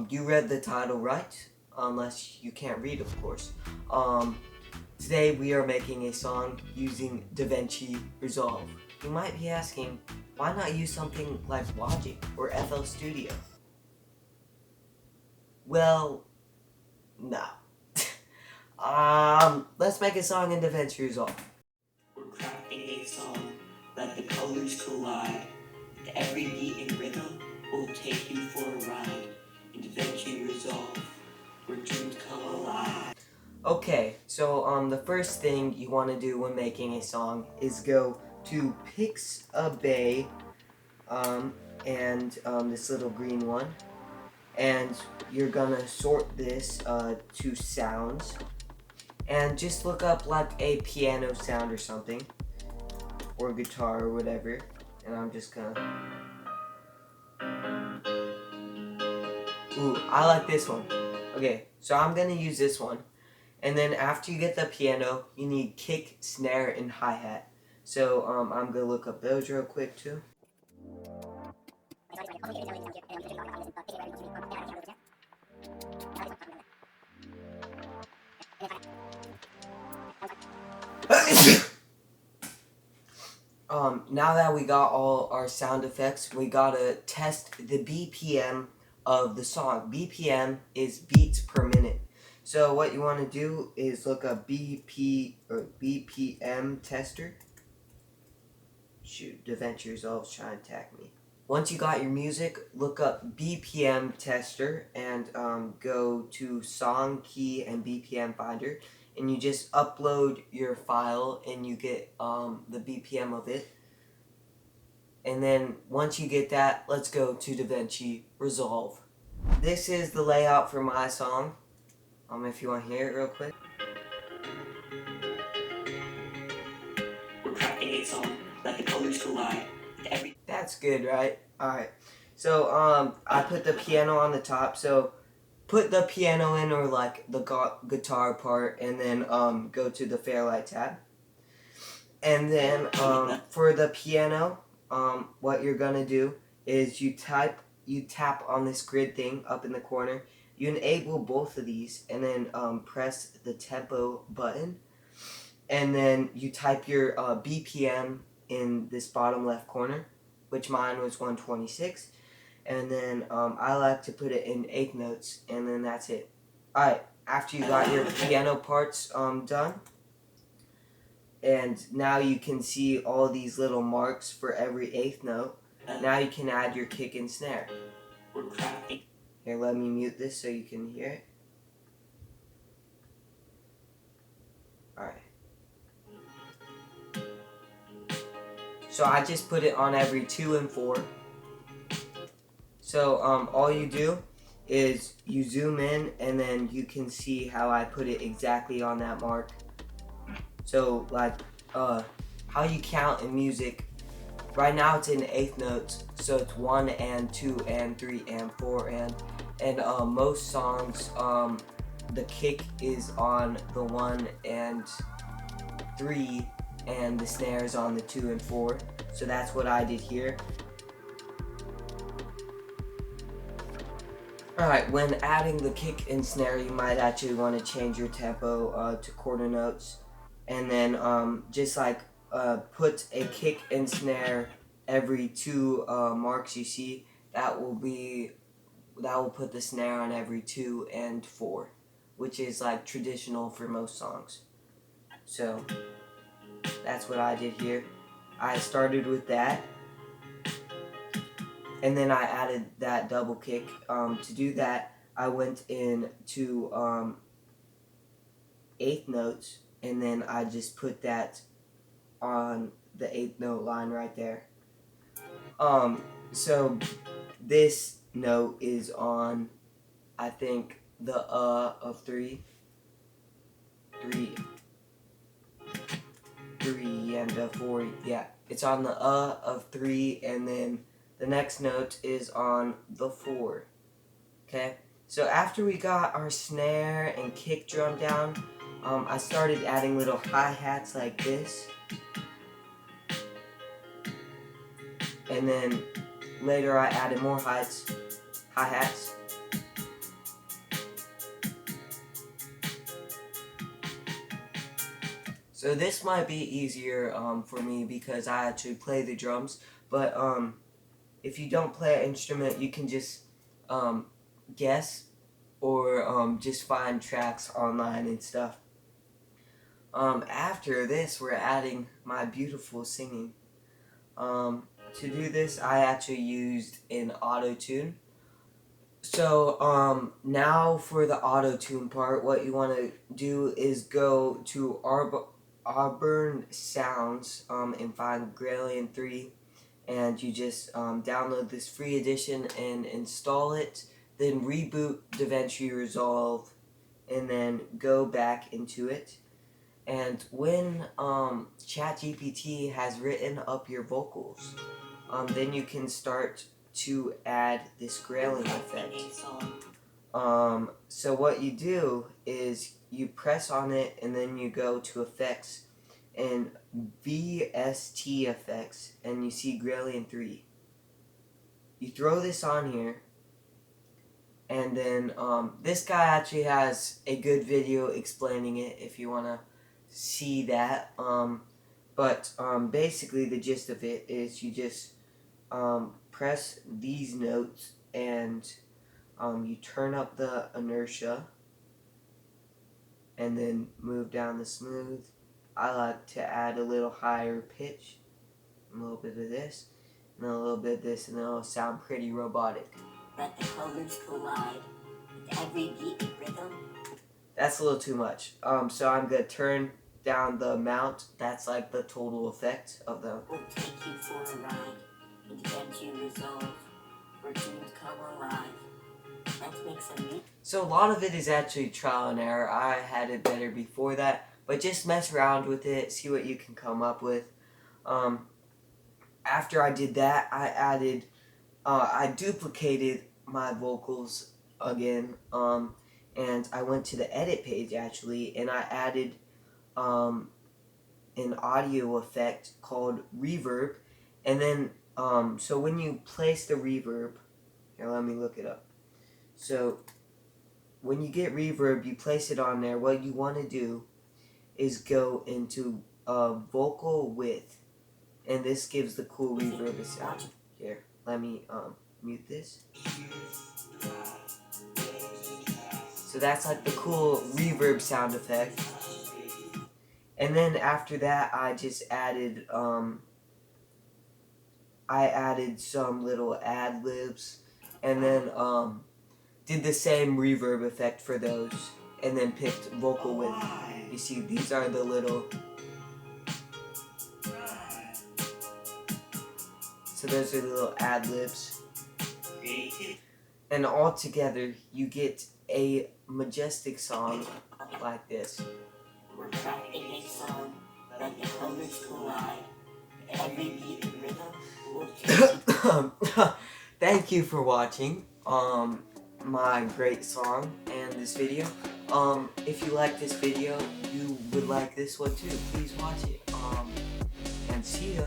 You read the title right, unless you can't read, of course. Today we are making a song using DaVinci Resolve. You might be asking, why not use something like Logic or FL Studio? Well, no. Let's make a song in DaVinci Resolve. We're crafting a song, let the colors collide. To every beat and rhythm will take you for a ride. In DaVinci Resolve, where dreams come alive. Okay, so the first thing you want to do when making a song is go to Pixabay, and this little green one, and you're gonna sort this to sounds, and just look up like a piano sound or something, or guitar or whatever, and I'm just gonna. Ooh, I like this one. Okay, so I'm gonna use this one. And then after you get the piano, you need kick, snare, and hi-hat. So I'm gonna look up those real quick too. Now that we got all our sound effects, we gotta test the BPM of the song. BPM is beats per minute. So what you want to do is look up BPM tester. Shoot, DaVinci Resolve's trying to attack me. Once you got your music, look up BPM tester and go to song key and BPM finder, and you just upload your file and you get the BPM of it. And then once you get that, let's go to DaVinci Resolve. This is the layout for my song. If you want to hear it real quick. We're crafting a song, let the colors collide. That's good, right? Alright. So I put the piano on the top, so put the piano in, or like the guitar part, and then go to the Fairlight tab. And then for the piano, what you're gonna do is you tap on this grid thing up in the corner. You enable both of these, and then press the tempo button, and then you type your BPM in this bottom left corner, which mine was 126, and then I like to put it in 8th notes, and then that's it. Alright, after you got your piano parts done, and now you can see all these little marks for every 8th note, now you can add your kick and snare. Here, let me mute this so you can hear it. Alright. So I just put it on every 2 and 4. So all you do is you zoom in, and then you can see how I put it exactly on that mark. So like how you count in music, right now it's in 8th notes, so it's 1 and 2 and 3 and 4 and most songs the kick is on the 1 and 3 and the snare is on the 2 and 4. So that's what I did here. Alright, when adding the kick and snare, you might actually want to change your tempo to quarter notes, and then just like put a kick and snare every 2 marks you see. That will put the snare on every 2 and 4, which is like traditional for most songs. So that's what I did here. I started with that, and then I added that double kick. To do that, I went into 8th notes, and then I just put that on the 8th note line right there. So this note is on, I think, the of 3, and 4. Yeah, it's on the of 3, and then the next note is on the 4. Okay, so after we got our snare and kick drum down, I started adding little hi-hats like this, and then later I added more hi-hats, So this might be easier for me because I actually play the drums, but if you don't play an instrument, you can just guess or just find tracks online and stuff. After this, we're adding my beautiful singing. To do this, I actually used an Autotune. So now for the Autotune part, what you want to do is go to Auburn Sounds and find Gralien 3, and you just download this free edition and install it. Then reboot DaVinci Resolve, and then go back into it. And when ChatGPT has written up your vocals, then you can start to add this grailing effect. So what you do is you press on it and then you go to effects and VST effects and you see Gralien 3. You throw this on here, and then this guy actually has a good video explaining it if you want to see that. But basically the gist of it is you just press these notes and you turn up the inertia and then move down the smooth. I like to add a little higher pitch, a little bit of this, and then a little bit of this, and then it'll sound pretty robotic. Let the colors collide with every beat and rhythm. That's a little too much. So I'm going to turn down the amount. That's like the total effect of the... We'll take you for a ride and DaVinci Resolve. We're doomed to come alive. Let's make some music. So a lot of it is actually trial and error. I had it better before that, but just mess around with it, see what you can come up with. After I did that, I duplicated my vocals again, and I went to the edit page actually, and I added an audio effect called reverb, and then so when you place the reverb, here, let me look it up. So when you get reverb, you place it on there. What you want to do is go into vocal width, and this gives the cool reverb sound. Here, let me mute this. So that's like the cool reverb sound effect. And then after that, I just added some little ad libs, and then did the same reverb effect for those, and then picked vocal width. You see, these are the little. So those are the little ad libs. And all together, you get a majestic song like this. We're crafting a song. Let the colors collide. Every beat and rhythm will Thank you for watching my great song and this video. If you like this video, you would like this one too. Please watch it. And see ya.